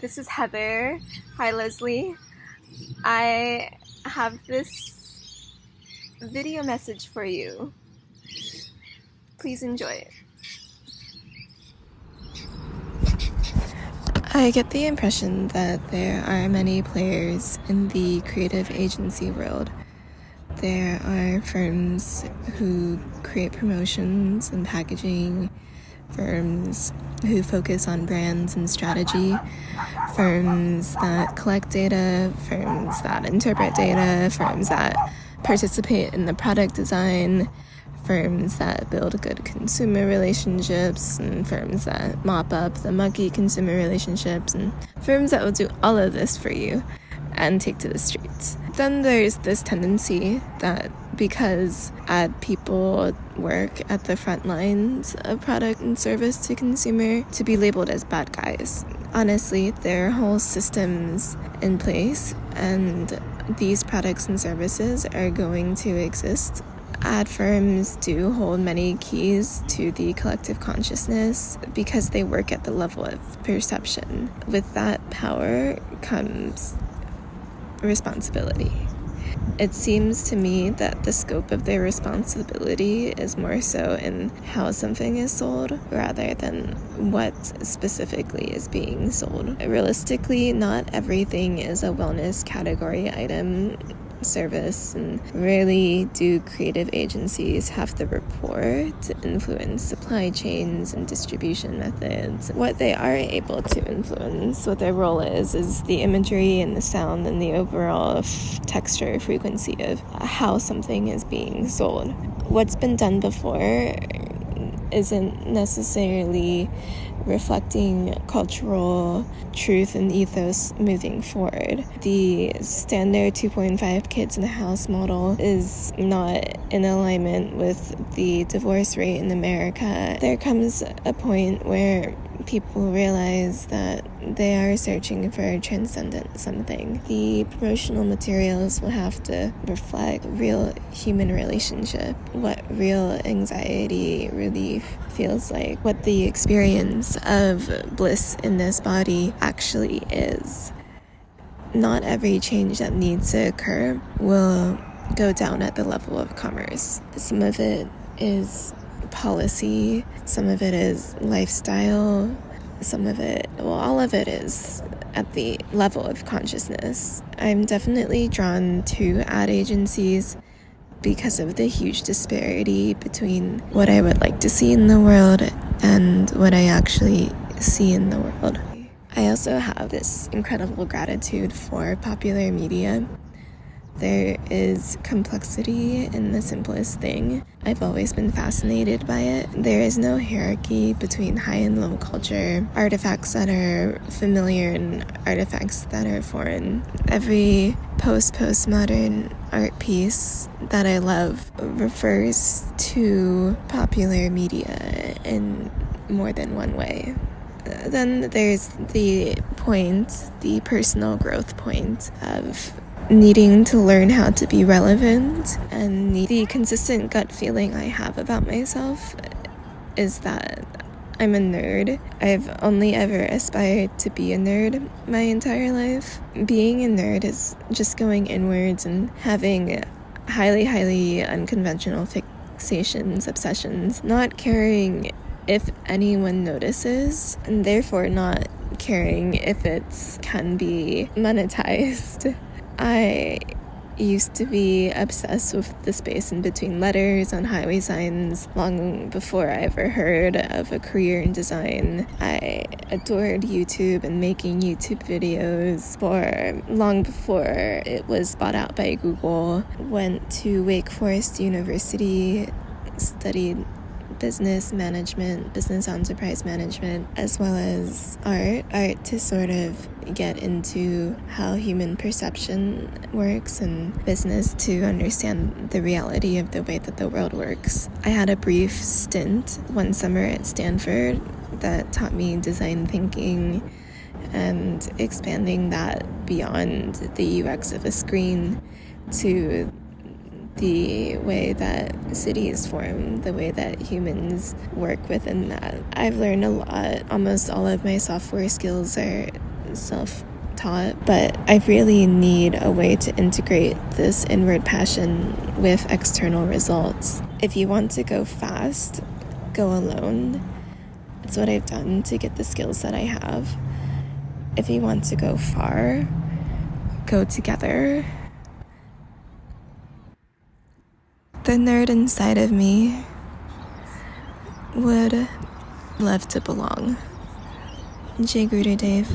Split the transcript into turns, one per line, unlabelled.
This is Heather. Hi, Leslie. I have this video message for you. Please enjoy it. I get the impression that there are many players in the creative agency world. There are firms who create promotions and packaging, firms who focus on brands and strategy, firms that collect data, firms that interpret data, firms that participate in the product design, firms that build good consumer relationships, and firms that mop up the mucky consumer relationships, and firms that will do all of this for you and take to the streets. Then there's this tendency that because ad people work at the front lines of product and service to consumer, to be labeled as bad guys. Honestly, there are whole systems in place, and these products and services are going to exist. Ad firms do hold many keys to the collective consciousness because they work at the level of perception. With that power comes responsibility. It seems to me that the scope of their responsibility is more so in how something is sold rather than what specifically is being sold. Realistically, not everything is a wellness category item service, and rarely do creative agencies have the rapport to influence supply chains and distribution methods. What they are able to influence, what their role is the imagery and the sound and the overall texture frequency of how something is being sold. What's been done before isn't necessarily reflecting cultural truth and ethos moving forward. The standard 2.5 kids in the house model is not in alignment with the divorce rate in America. There comes a point where people realize that they are searching for a transcendent something. The promotional materials will have to reflect real human relationship, what real anxiety relief feels like, what the experience of bliss in this body actually is. Not every change that needs to occur will go down at the level of commerce. Some of it is policy, some of it is lifestyle, some of it, all of it is at the level of consciousness. I'm definitely drawn to ad agencies because of the huge disparity between what I would like to see in the world and what I actually see in the world. I also have this incredible gratitude for popular media. There is complexity in the simplest thing. I've always been fascinated by it. There is no hierarchy between high and low culture, artifacts that are familiar and artifacts that are foreign. Every postmodern art piece that I love refers to popular media in more than one way. Then there's the personal growth point of needing to learn how to be relevant, and the consistent gut feeling I have about myself is that I'm a nerd. I've only ever aspired to be a nerd my entire life. Being a nerd is just going inwards and having highly unconventional fixations, obsessions, not caring if anyone notices, and therefore not caring if it can be monetized. I used to be obsessed with the space in between letters on highway signs long before I ever heard of a career in design. I adored YouTube and making YouTube videos for long before it was bought out by Google. Went to Wake Forest University, studied business management, business enterprise management, as well as art to sort of get into how human perception works, and business to understand the reality of the way that the world works. I had a brief stint one summer at Stanford that taught me design thinking and expanding that beyond the UX of a screen to the way that cities form, the way that humans work within that. I've learned a lot. Almost all of my software skills are self-taught, but I really need a way to integrate this inward passion with external results. If you want to go fast, go alone. It's what I've done to get the skills that I have. If you want to go far, go together. The nerd inside of me would love to belong. Jay Gruder Dave.